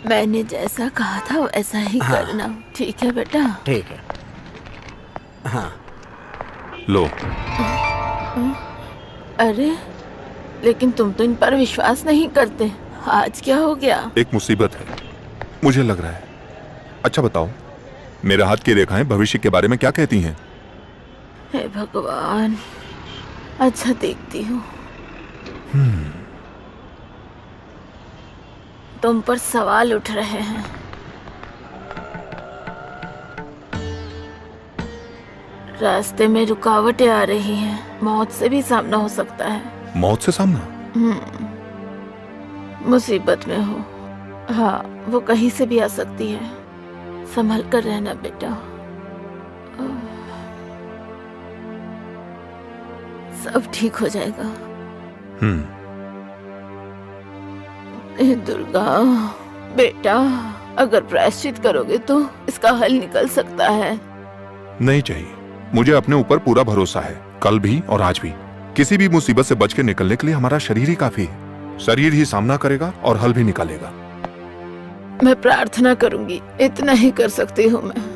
मैंने जैसा कहा था वैसा ही हाँ। करना, ठीक है बेटा? ठीक है। हाँ। लो। अरे लेकिन तुम तो इन पर विश्वास नहीं करते, आज क्या हो गया? एक मुसीबत है, मुझे लग रहा है। अच्छा बताओ, मेरे हाथ की रेखाएं भविष्य के बारे में क्या कहती हैं? हे भगवान, अच्छा देखती हूँ। तुम पर सवाल उठ रहे हैं। रास्ते में रुकावटें आ रही हैं, मौत से भी सामना हो सकता है। मौत से सामना? मुसीबत में हो। हाँ, वो कहीं से भी आ सकती है, संभल कर रहना बेटा। सब ठीक हो जाएगा। हे दुर्गा, बेटा अगर प्रायश्चित करोगे तो इसका हल निकल सकता है। नहीं चाहिए, मुझे अपने ऊपर पूरा भरोसा है। कल भी और आज भी किसी भी मुसीबत से बच के निकलने के लिए हमारा शरीर ही काफी है। शरीर ही सामना करेगा और हल भी निकालेगा। मैं प्रार्थना करूंगी, इतना ही कर सकती हूँ मैं।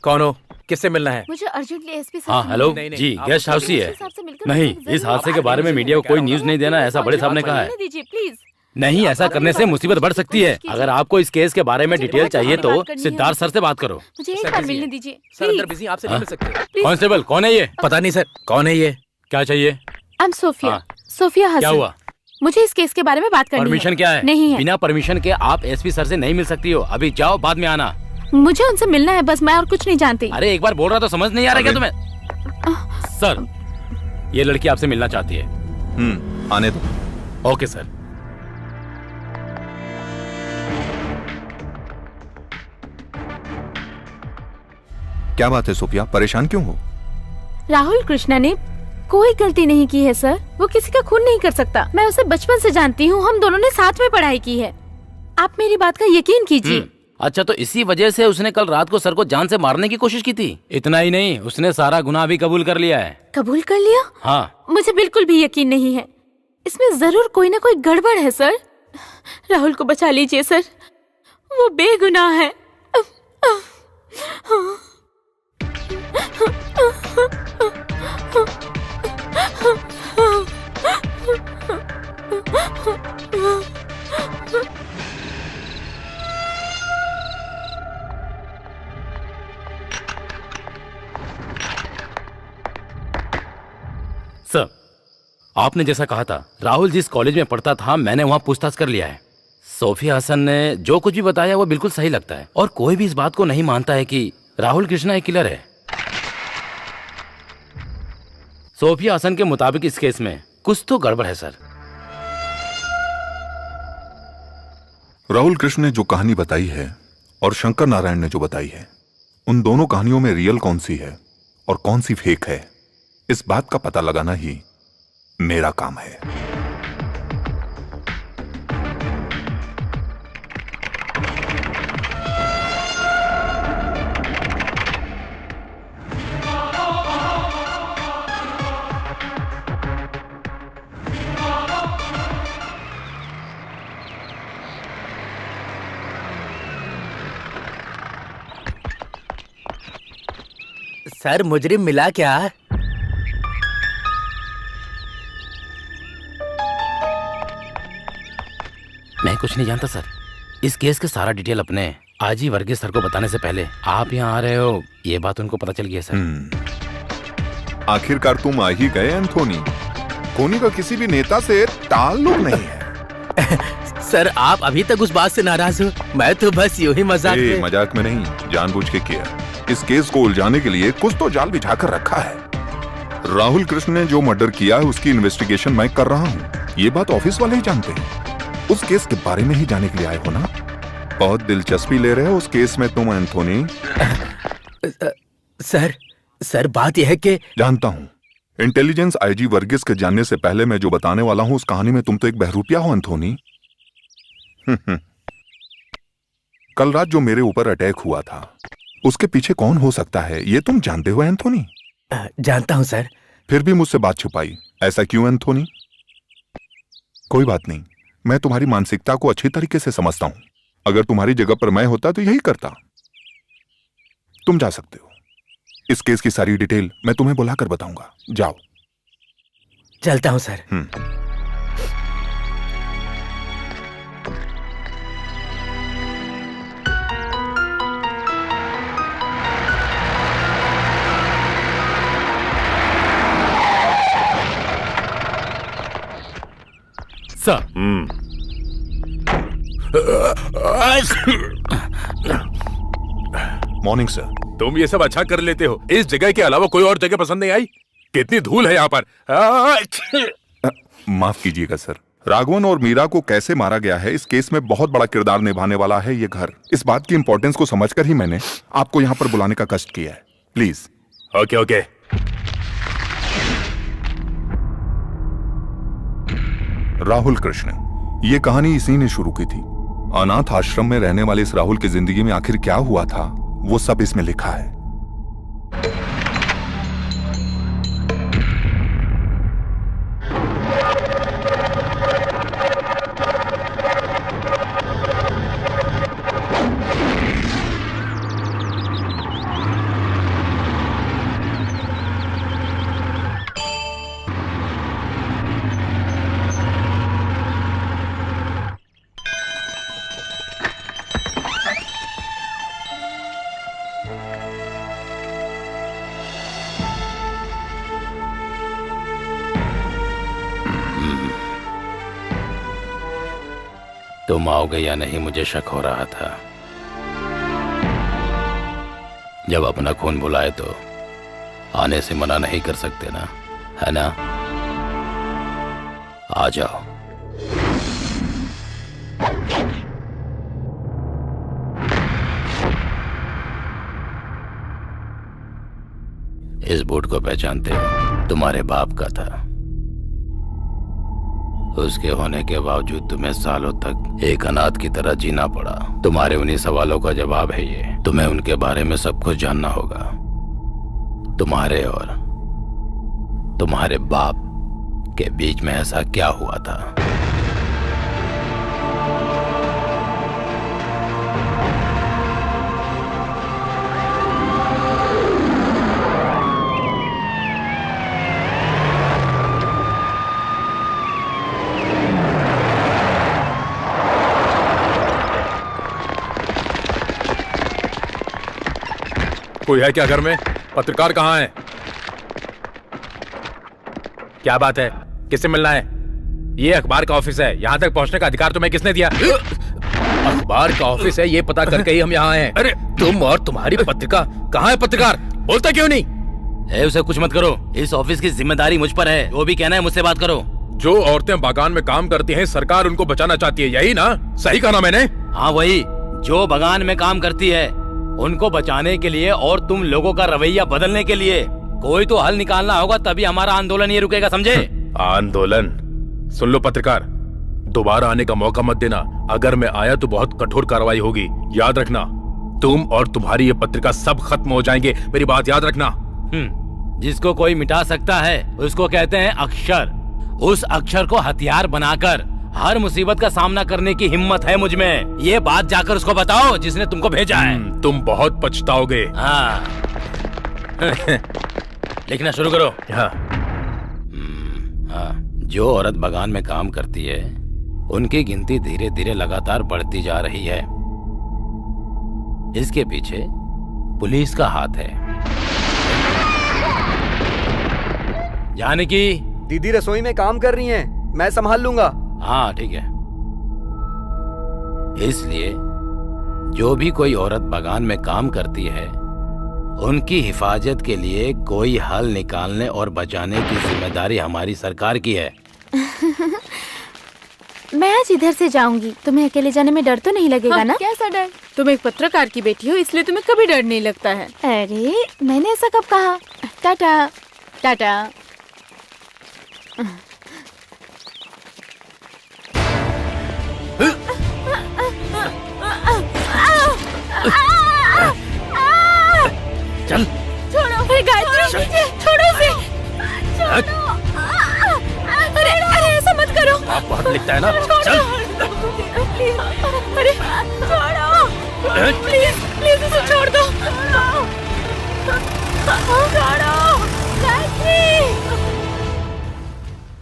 कौन हो? किससे मिलना है? मुझे अर्जेंटली एसपी सर हाँ से हेलो मिलना नहीं, जी, आप गेस्ट हाउस ही है। एसपी साहब से मिलकर नहीं, मुझे इस हादसे के जरूर बारे में आगे मीडिया को भेजिए। कोई न्यूज़ नहीं देना, ऐसा बड़े साहब ने कहा है। मुझे दीजिए प्लीज। नहीं, ऐसा करने से मुसीबत बढ़ सकती है। अगर आपको इस केस के बारे में मुझे डिटेल बहुत चाहिए जल्दी तो बात करनी है। सिद्धार्थ सर से बात करो। मुझे एक सर बार busy मिलने है। दीजिए सर अंदर प्लीज। बिजी, आपसे नहीं मिल सकते। Please। कांस्टेबल कौन है ये? पता नहीं सर, कौन है ये? क्या चाहिए? I am Sophia. हाँ। सोफिया हसन। क्या हुआ? मुझे इस केस के बारे में बात करनी है। परमिशन क्या है? नहीं है। बिना परमिशन के आप एसपी सर से नहीं मिल सकती हो। अभी जाओ, बाद में आना। मुझे उनसे मिलना है बस, मैं और कुछ नहीं जानती। अरे एक बार बोल रहा तो समझ नहीं आ रहा क्या तुम्हें? सर, ये लड़की आपसे मिलना चाहती है। आने दो। Okay sir. क्या बात है सोफिया, परेशान क्यों हो? राहुल कृष्णा ने कोई गलती नहीं की है सर। वो किसी का खून नहीं कर सकता। मैं उसे बचपन से जानती हूँ, हम दोनों ने साथ में पढ़ाई की है। आप मेरी बात का यकीन कीजिए। अच्छा, तो इसी वजह से उसने कल रात को सर को जान से मारने की कोशिश की थी? इतना ही नहीं, उसने सारा गुनाह भी कबूल कर लिया है। कबूल कर लिया? हाँ। मुझे बिल्कुल भी यकीन नहीं है। इसमें जरूर कोई ना कोई गड़बड़ है सर। राहुल को बचा लीजिए सर, वो बेगुनाह है। सर, आपने जैसा कहा था, राहुल जिस कॉलेज में पढ़ता था मैंने वहाँ पूछताछ कर लिया है। सोफिया हसन ने जो कुछ भी बताया वो बिल्कुल सही लगता है और कोई भी इस बात को नहीं मानता है कि राहुल कृष्णा एक किलर है। सोफिया हसन के मुताबिक इस केस में कुछ तो गड़बड़ है सर। राहुल कृष्ण ने जो कहानी बताई है और शंकर नारायण ने जो बताई है, उन दोनों कहानियों में रियल कौन सी है और कौन सी फेक है, इस बात का पता लगाना ही मेरा काम है। सर मुजरिम मिला क्या? मैं कुछ नहीं जानता सर। इस केस के सारा डिटेल अपने आजी वर्गीस सर को बताने से पहले आप यहाँ आ रहे हो, ये बात उनको पता चल गई है सर। आखिरकार तुम आ ही गए एंथोनी। कोनी का किसी भी नेता से ताल्लुक नहीं है। सर आप अभी तक उस बात से नाराज हो? मैं तो बस यूं ही मजाक में नहीं, जानबूझ के किया। इस केस को उलझाने के लिए कुछ तो जाल बिछाकर रखा है। राहुल कृष्ण ने जो मर्डर किया है उसकी इन्वेस्टिगेशन मैं कर रहा हूँ, ये बात ऑफिस वाले ही जानते हैं। उस केस के बारे में ही जाने के लिए आए हो ना? बहुत दिलचस्पी ले रहे हो उस केस में तुम एंथोनी। सर बात यह है कि जानता हूँ, इंटेलिजेंस आईजी वर्गीस के जानने से पहले मैं जो बताने वाला हूँ उस कहानी में तुम तो एक बहरूपिया हो एंथोनी। कल रात जो मेरे ऊपर अटैक हुआ था उसके पीछे कौन हो सकता है ये तुम जानते हो एंथोनी? जानता हूँ सर। फिर भी मुझसे बात छुपाई, ऐसा क्यों एंथोनी? कोई बात नहीं, मैं तुम्हारी मानसिकता को अच्छी तरीके से समझता हूं। अगर तुम्हारी जगह पर मैं होता तो यही करता। तुम जा सकते हो। इस केस की सारी डिटेल मैं तुम्हें बुलाकर बताऊंगा। जाओ। चलता हूं सर। Sir, morning sir. तुम ये सब अच्छा कर लेते हो, इस जगह के अलावा कोई और जगह पसंद नहीं आई? कितनी धूल है यहाँ पर। माफ कीजिएगा सर। राघवन और मीरा को कैसे मारा गया है इस केस में बहुत बड़ा किरदार निभाने वाला है ये घर। इस बात की इंपॉर्टेंस को समझकर ही मैंने आपको यहाँ पर बुलाने का कष्ट किया है। Please. Okay okay. Rahul Krishna, ये कहानी इसी ने शुरू की थी। अनाथ आश्रम में रहने वाले इस राहुल की जिंदगी में आखिर क्या हुआ था वो सब इसमें लिखा है। तुम आओगे या नहीं मुझे शक हो रहा था। जब अपना खून बुलाए तो आने से मना नहीं कर सकते ना, है ना? आ जाओ। इस बूट को पहचानते हो? तुम्हारे बाप का था। उसके होने के बावजूद तुम्हें सालों तक एक अनाथ की तरह जीना पड़ा। तुम्हारे उन्हीं सवालों का जवाब है ये। तुम्हें उनके बारे में सब कुछ जानना होगा। तुम्हारे और तुम्हारे बाप के बीच में ऐसा क्या हुआ था? कोई है क्या घर में? पत्रकार कहाँ है? क्या बात है? किससे मिलना है? ये अखबार का ऑफिस है। यहाँ तक पहुँचने का अधिकार तुम्हें किसने दिया? अखबार का ऑफिस है, ये पता करके ही हम यहाँ हैं। अरे तुम और तुम्हारी पत्रिका। कहाँ है पत्रकार? बोलता क्यों नहीं? उसे कुछ मत करो। इस ऑफिस की जिम्मेदारी मुझ पर है। वो भी कहना है मुझसे बात करो। जो औरतें बागान में काम करती हैं, सरकार उनको बचाना चाहती है, यही ना? सही कहा ना मैंने? हाँ वही, जो बागान में काम करती है उनको बचाने के लिए और तुम लोगों का रवैया बदलने के लिए कोई तो हल निकालना होगा, तभी हमारा आंदोलन ये रुकेगा, समझे? आंदोलन? सुन लो पत्रकार, दोबारा आने का मौका मत देना। अगर मैं आया तो बहुत कठोर कार्रवाई होगी, याद रखना। तुम और तुम्हारी ये पत्रिका सब खत्म हो जाएंगे, मेरी बात याद रखना। जिसको कोई मिटा सकता है उसको कहते हैं अक्षर। उस अक्षर को हथियार बनाकर हर मुसीबत का सामना करने की हिम्मत है मुझ में। ये बात जाकर उसको बताओ जिसने तुमको भेजा है। तुम बहुत पछताओगे। हाँ। लिखना शुरू करो। हाँ। हाँ। जो औरत बागान में काम करती है उनकी गिनती धीरे धीरे लगातार बढ़ती जा रही है। इसके पीछे पुलिस का हाथ है। जानकी, दीदी रसोई में काम कर रही हैं, मैं संभाल लूंगा। हाँ ठीक है। इसलिए जो भी कोई औरत बागान में काम करती है उनकी हिफाजत के लिए कोई हल निकालने और बचाने की जिम्मेदारी हमारी सरकार की है। मैं आज इधर से जाऊंगी। तुम्हें अकेले जाने में डर तो नहीं लगेगा ना? कैसा डर? तुम एक पत्रकार की बेटी हो, इसलिए तुम्हें कभी डर नहीं लगता है। अरे मैंने ऐसा कब कहा? टाटा। टाटा। चल छोड़ो। अरे गायत्री, छोड़ो इसे। छोड़ो। अरे अरे ऐसा मत करो। आप बहुत लिखता है ना। चल। अरे छोड़ो, प्लीज प्लीज इसे छोड़ दो। छोड़ो।